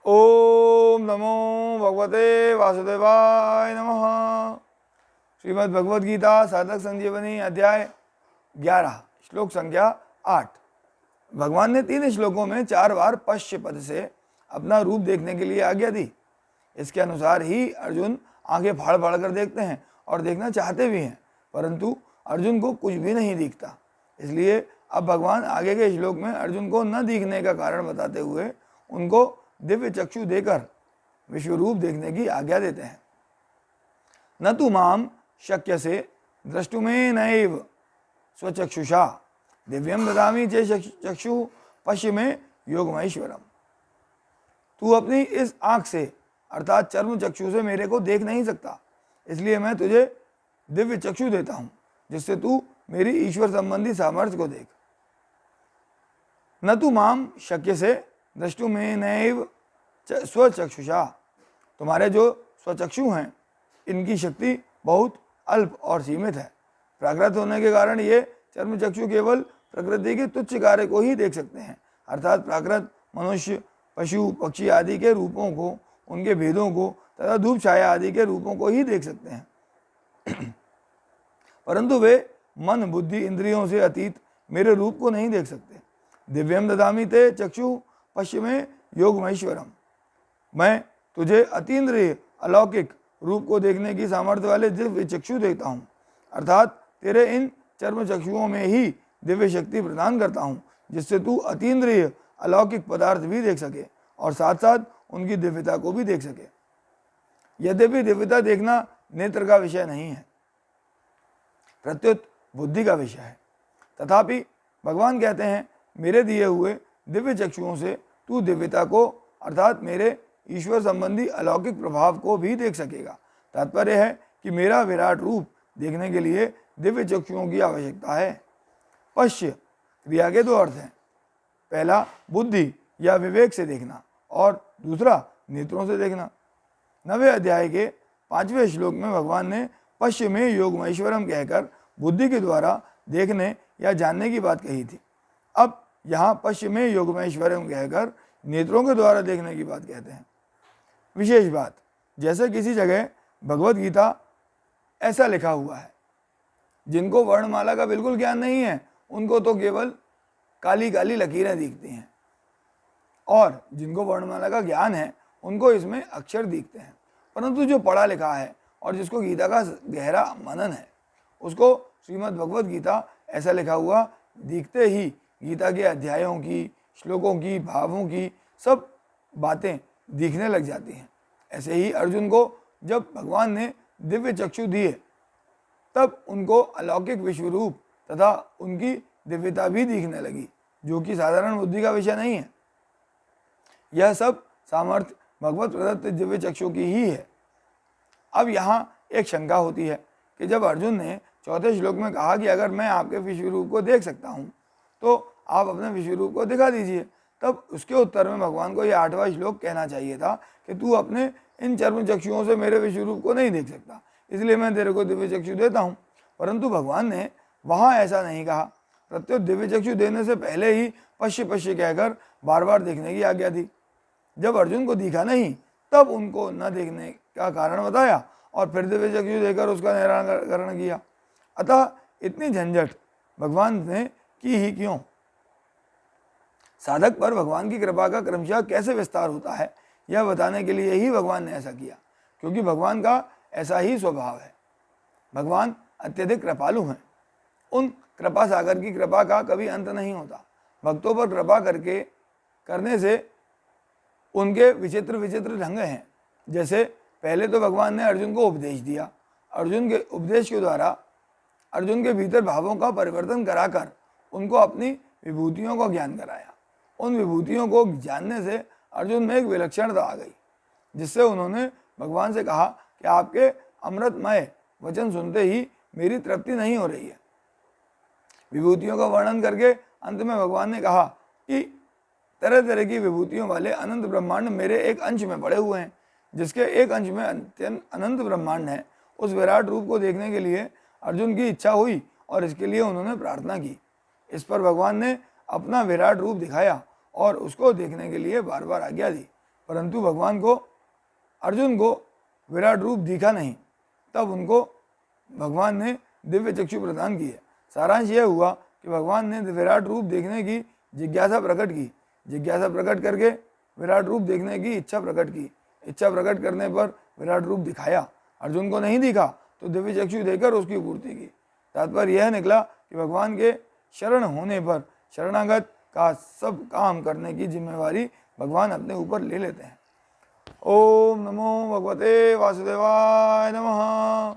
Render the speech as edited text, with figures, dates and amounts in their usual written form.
ओम नमो भगवते वासुदेवाय नमः। श्रीमद् भगवद गीता साधक संजीवनी अध्याय 11 श्लोक संख्या 8। भगवान ने 3 श्लोकों में 4 बार पश्य पद से अपना रूप देखने के लिए आज्ञा दी। इसके अनुसार ही अर्जुन आंखें फाड़ फाड़ कर देखते हैं और देखना चाहते भी हैं, परंतु अर्जुन को कुछ भी नहीं दिखता। इसलिए अब भगवान आगे के श्लोक में अर्जुन को न दिखने का कारण बताते हुए उनको दिव्य चक्षु देकर विश्वरूप देखने की आज्ञा देते हैं। न तु माम शक्य से द्रष्टुमेनैव स्वचक्षुषा दिव्यम ददामि चे चक्षु पश्य में योगमैश्वरम। तू अपनी इस आंख से अर्थात चर्म चक्षु से मेरे को देख नहीं सकता, इसलिए मैं तुझे दिव्य चक्षु देता हूं जिससे तू मेरी ईश्वर संबंधी सामर्थ्य को देख। न तु माम शक्य से द्रष्टुमेनैव स्वचक्षुषा, तुम्हारे जो स्वचक्षु हैं इनकी शक्ति बहुत अल्प और सीमित है। प्राकृत होने के कारण ये चर्म चक्षु केवल प्रकृति के तुच्छ कार्य को ही देख सकते हैं, अर्थात प्राकृत मनुष्य पशु पक्षी आदि के रूपों को, उनके भेदों को तथा धूप छाया आदि के रूपों को ही देख सकते हैं परंतु वे मन बुद्धि इंद्रियों से अतीत मेरे रूप को नहीं देख सकते। दिव्यम ददामि ते चक्षु पश्य में योगमैश्वरम, मैं तुझे अतीन्द्रिय अलौकिक रूप को देखने की सामर्थ्य वाले दिव्य चक्षु देता हूँ, अर्थात तेरे इन चर्म चक्षुओं में ही दिव्य शक्ति प्रदान करता हूँ जिससे तू अतीन्द्रिय अलौकिक पदार्थ भी देख सके और साथ साथ उनकी दिव्यता को भी देख सके। यद्यपि दिव्यता देखना नेत्र का विषय नहीं है, प्रत्युत बुद्धि का विषय है, तथापि भगवान कहते हैं मेरे दिए हुए दिव्य चक्षुओं से तू दिव्यता को अर्थात मेरे ईश्वर संबंधी अलौकिक प्रभाव को भी देख सकेगा। तात्पर्य है कि मेरा विराट रूप देखने के लिए दिव्य चक्षुओं की आवश्यकता है। पश्य क्रिया के 2 अर्थ हैं, पहला बुद्धि या विवेक से देखना और दूसरा नेत्रों से देखना। 9वें अध्याय के 5वें श्लोक में भगवान ने पश्य में योगमैश्वरम कहकर बुद्धि के द्वारा देखने या जानने की बात कही थी। अब यहाँ पश्य में योगमैश्वरम कहकर नेत्रों के द्वारा देखने की बात कहते हैं। विशेष बात, जैसे किसी जगह भगवत गीता ऐसा लिखा हुआ है, जिनको वर्णमाला का बिल्कुल ज्ञान नहीं है उनको तो केवल काली काली लकीरें दिखती हैं, और जिनको वर्णमाला का ज्ञान है उनको इसमें अक्षर दिखते हैं, परंतु जो पढ़ा लिखा है और जिसको गीता का गहरा मनन है उसको श्रीमद् भगवत गीता ऐसा लिखा हुआ दिखते ही गीता के अध्यायों की, श्लोकों की, भावों की सब बातें दिखने लग जाती हैं। ऐसे ही अर्जुन को जब भगवान ने दिव्य चक्षु दिए तब उनको अलौकिक विश्वरूप तथा उनकी दिव्यता भी दिखने लगी, जो कि साधारण बुद्धि का विषय नहीं है। यह सब सामर्थ्य भगवत प्रदत्त दिव्य चक्षु की ही है। अब यहाँ एक शंका होती है कि जब अर्जुन ने 4थे श्लोक में कहा कि अगर मैं आपके विश्वरूप को देख सकता हूँ तो आप अपने विश्वरूप को दिखा दीजिए, तब उसके उत्तर में भगवान को यह 8वां श्लोक कहना चाहिए था कि तू अपने इन चर्म चक्षुओं से मेरे विश्वरूप को नहीं देख सकता, इसलिए मैं तेरे को दिव्य चक्षु देता हूँ। परंतु भगवान ने वहाँ ऐसा नहीं कहा, प्रत्युत दिव्य चक्षु देने से पहले ही पश्य पश्य कहकर बार बार देखने की आज्ञा दी। जब अर्जुन को दिखा नहीं तब उनको न देखने का कारण बताया और फिर दिव्य चक्षु देकर उसका निराकरण किया। अतः इतनी झंझट भगवान ने की ही क्यों? साधक पर भगवान की कृपा का क्रमशः कैसे विस्तार होता है यह बताने के लिए ही भगवान ने ऐसा किया, क्योंकि भगवान का ऐसा ही स्वभाव है। भगवान अत्यधिक कृपालु हैं। उन कृपा सागर की कृपा का कभी अंत नहीं होता। भक्तों पर कृपा करने से उनके विचित्र विचित्र ढंग हैं। जैसे पहले तो भगवान ने अर्जुन को उपदेश दिया, अर्जुन के उपदेश के द्वारा अर्जुन के भीतर भावों का परिवर्तन कराकर उनको अपनी विभूतियों का ज्ञान कराया। उन विभूतियों को जानने से अर्जुन में एक विलक्षणता आ गई, जिससे उन्होंने भगवान से कहा कि आपके अमृतमय वचन सुनते ही मेरी तृप्ति नहीं हो रही है। विभूतियों का वर्णन करके अंत में भगवान ने कहा कि तरह तरह की विभूतियों वाले अनंत ब्रह्मांड मेरे एक अंश में पड़े हुए हैं, जिसके एक अंश में अत्यंत अनंत ब्रह्मांड है। उस विराट रूप को देखने के लिए अर्जुन की इच्छा हुई और इसके लिए उन्होंने प्रार्थना की। इस पर भगवान ने अपना विराट रूप दिखाया और उसको देखने के लिए बार बार आज्ञा दी। परंतु भगवान को, अर्जुन को विराट रूप दिखा नहीं, तब उनको भगवान ने दिव्य चक्षु प्रदान किए। सारांश यह हुआ कि भगवान ने विराट रूप देखने की जिज्ञासा प्रकट की, जिज्ञासा प्रकट करके विराट रूप देखने की इच्छा प्रकट की, इच्छा प्रकट करने पर विराट रूप दिखाया। अर्जुन को नहीं दिखा तो दिव्य चक्षु देकर उसकी पूर्ति की। तात्पर्य यह निकला कि भगवान के शरण होने पर शरणागत का सब काम करने की जिम्मेवारी भगवान अपने ऊपर ले लेते हैं। ओम नमो भगवते वासुदेवाय नमः।